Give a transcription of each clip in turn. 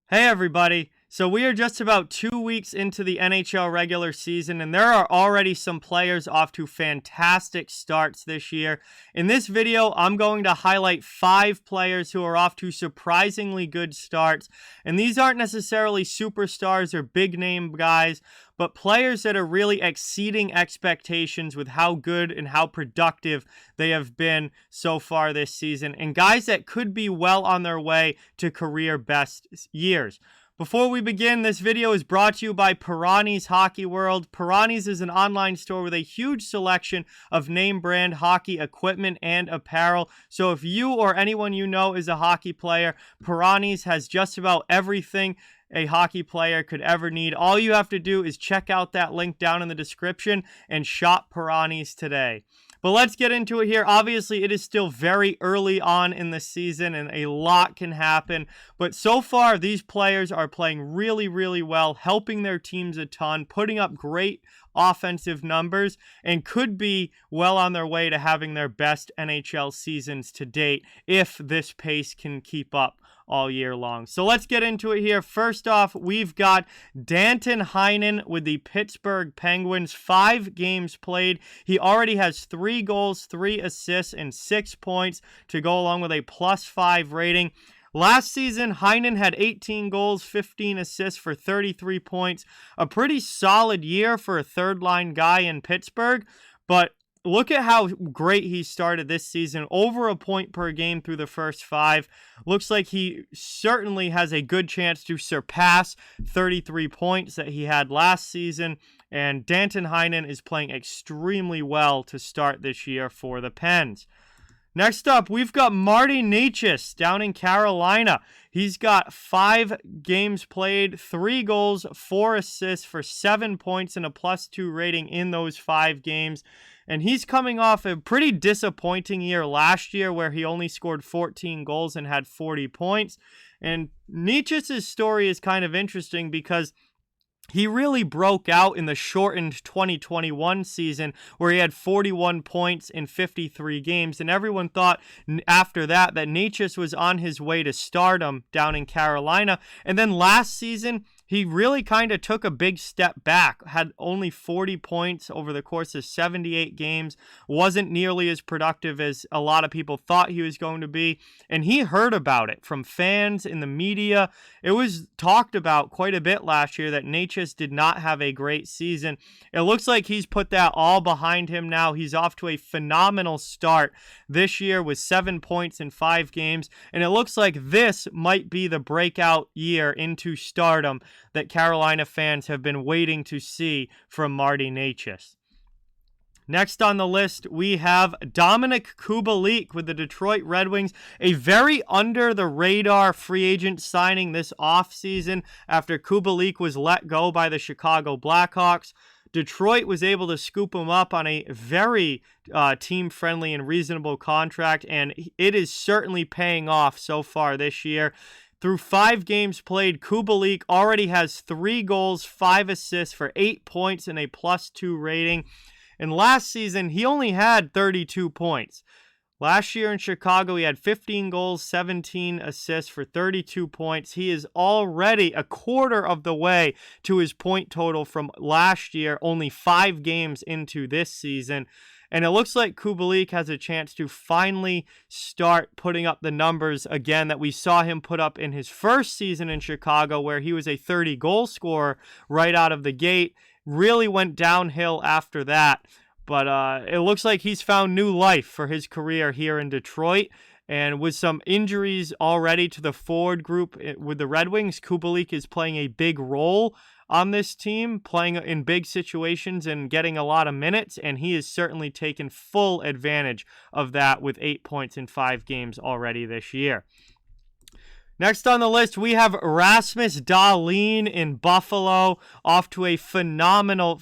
Hey everybody! So we are just about 2 weeks into the NHL regular season, and there are already some players off to fantastic starts this year. In this video, I'm going to highlight 5 players who are off to surprisingly good starts, and these aren't necessarily superstars or big-name guys, but players that are really exceeding expectations with how good and how productive they have been so far this season, and guys that could be well on their way to career best years. Before we begin, this video is brought to you by Pirani's Hockey World. Pirani's is an online store with a huge selection of name brand hockey equipment and apparel. So if you or anyone you know is a hockey player, Pirani's has just about everything a hockey player could ever need. All you have to do is check out that link down in the description and shop Pirani's today. But let's get into it here. Obviously, it is still very early on in the season and a lot can happen. But so far, these players are playing really, really well, helping their teams a ton, putting up great offensive numbers, and could be well on their way to having their best NHL seasons to date if this pace can keep up all year long. So let's get into it here. First off, we've got Danton Heinen with the Pittsburgh Penguins. 5 games played. He already has 3 goals, 3 assists, and 6 points to go along with a +5 rating. Last season, Heinen had 18 goals, 15 assists for 33 points. A pretty solid year for a third-line guy in Pittsburgh, but look at how great he started this season. Over a point per game through the first 5. Looks like he certainly has a good chance to surpass 33 points that he had last season. And Danton Heinen is playing extremely well to start this year for the Pens. Next up, we've got Marty Necas down in Carolina. He's got 5 games played, 3 goals, 4 assists for 7 points and a +2 rating in those 5 games. And he's coming off a pretty disappointing year last year where he only scored 14 goals and had 40 points. And Necas' story is kind of interesting because he really broke out in the shortened 2021 season where he had 41 points in 53 games. And everyone thought after that Necas was on his way to stardom down in Carolina. And then last season, he really kind of took a big step back, had only 40 points over the course of 78 games, wasn't nearly as productive as a lot of people thought he was going to be, and he heard about it from fans in the media. It was talked about quite a bit last year that Necas did not have a great season. It looks like he's put that all behind him now. He's off to a phenomenal start this year with 7 points in 5 games, and it looks like this might be the breakout year into stardom that Carolina fans have been waiting to see from Marty Necas. Next on the list, we have Dominic Kubalik with the Detroit Red Wings, a very under-the-radar free agent signing this offseason after Kubalik was let go by the Chicago Blackhawks. Detroit was able to scoop him up on a very team-friendly and reasonable contract, and it is certainly paying off so far this year. Through 5 games played, Kubalik already has 3 goals, 5 assists for 8 points and a +2 rating. And last season, he only had 32 points. Last year in Chicago, he had 15 goals, 17 assists for 32 points. He is already a quarter of the way to his point total from last year, only 5 games into this season. And it looks like Kubalik has a chance to finally start putting up the numbers again that we saw him put up in his first season in Chicago, where he was a 30-goal scorer right out of the gate. Really went downhill after that. But it looks like he's found new life for his career here in Detroit. And with some injuries already to the forward group with the Red Wings, Kubalik is playing a big role on this team, playing in big situations and getting a lot of minutes, and he has certainly taken full advantage of that with 8 points in 5 games already this year. Next on the list, we have Rasmus Dahlin in Buffalo, off to a phenomenal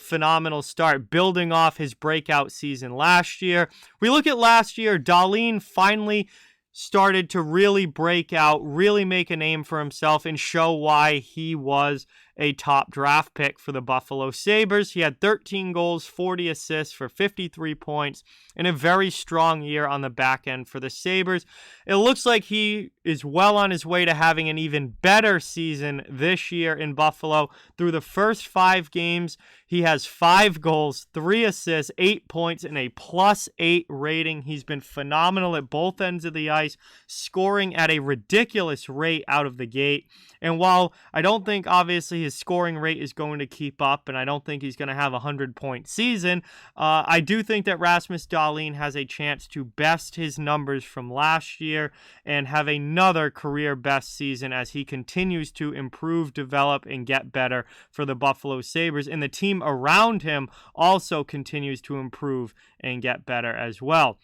start, building off his breakout season last year. We look at last year, Dahlin finally started to really break out, really make a name for himself, and show why he was a top draft pick for the Buffalo Sabres. He had 13 goals, 40 assists for 53 points, and a very strong year on the back end for the Sabres. It looks like he is well on his way to having an even better season this year in Buffalo. Through the first 5 games, he has 5 goals, 3 assists, 8 points, and a +8 rating. He's been phenomenal at both ends of the ice, scoring at a ridiculous rate out of the gate. And while I don't think, obviously, his scoring rate is going to keep up, and I don't think he's going to have a 100-point season, I do think that Rasmus Dahlin has a chance to best his numbers from last year and have another career best season as he continues to improve, develop, and get better for the Buffalo Sabres. And the team around him also continues to improve and get better as well.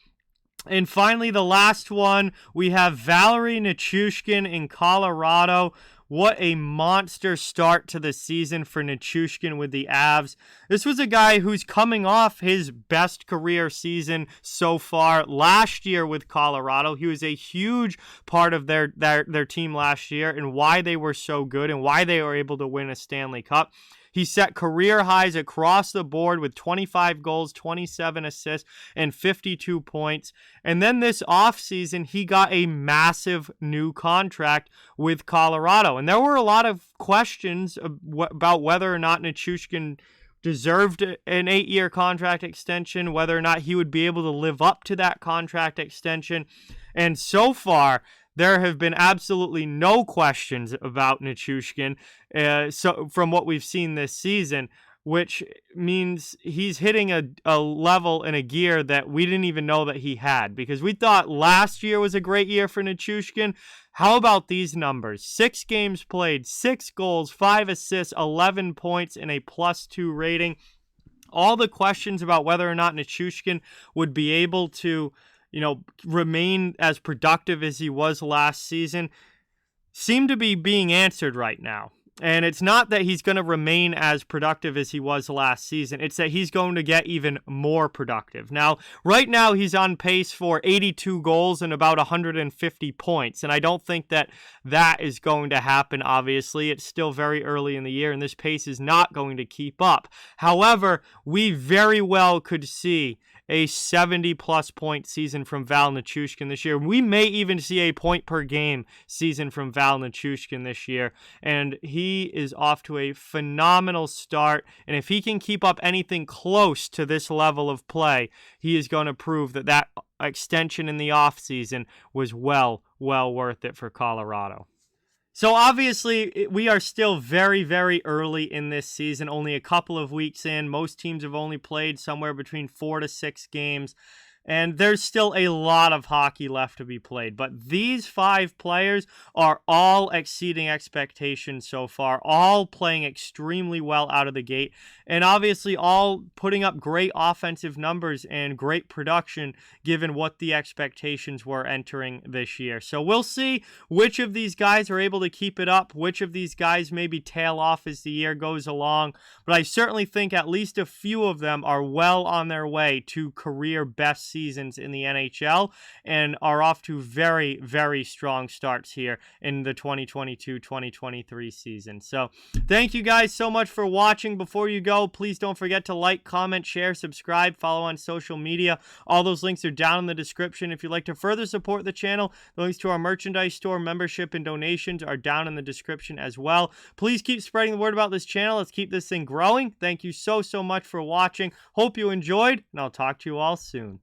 And finally, the last one, we have Valeri Nichushkin in Colorado. What a monster start to the season for Nichushkin with the Avs. This was a guy who's coming off his best career season so far last year with Colorado. He was a huge part of their team last year and why they were so good and why they were able to win a Stanley Cup. He set career highs across the board with 25 goals, 27 assists, and 52 points. And then this offseason, he got a massive new contract with Colorado. And there were a lot of questions about whether or not Nichushkin deserved an 8-year contract extension, whether or not he would be able to live up to that contract extension. And so far, there have been absolutely no questions about Nichushkin so from what we've seen this season, which means he's hitting a level and a gear that we didn't even know that he had, because we thought last year was a great year for Nichushkin. How about these numbers? 6 games played, 6 goals, 5 assists, 11 points, and a +2 rating. All the questions about whether or not Nichushkin would be able to remain as productive as he was last season seem to be being answered right now. And it's not that he's going to remain as productive as he was last season. It's that he's going to get even more productive. Now, right now, he's on pace for 82 goals and about 150 points. And I don't think that is going to happen, obviously. It's still very early in the year, and this pace is not going to keep up. However, we very well could see a 70-plus point season from Val Nichushkin this year. We may even see a point-per-game season from Val Nichushkin this year, and he is off to a phenomenal start, and if he can keep up anything close to this level of play, he is going to prove that extension in the offseason was well worth it for Colorado. So obviously, we are still very, very early in this season, only a couple of weeks in. Most teams have only played somewhere between 4 to 6 games, and there's still a lot of hockey left to be played. But these 5 players are all exceeding expectations so far, all playing extremely well out of the gate, and obviously all putting up great offensive numbers and great production given what the expectations were entering this year. So we'll see which of these guys are able to keep it up, which of these guys maybe tail off as the year goes along. But I certainly think at least a few of them are well on their way to career best seasons in the NHL and are off to very, very strong starts here in the 2022-2023 season. So thank you guys so much for watching. Before you go, please don't forget to like, comment, share, subscribe, follow on social media. All those links are down in the description. If you'd like to further support the channel, the links to our merchandise store, membership, and donations are down in the description as well. Please keep spreading the word about this channel. Let's keep this thing growing. Thank you so much for watching. Hope you enjoyed, and I'll talk to you all soon.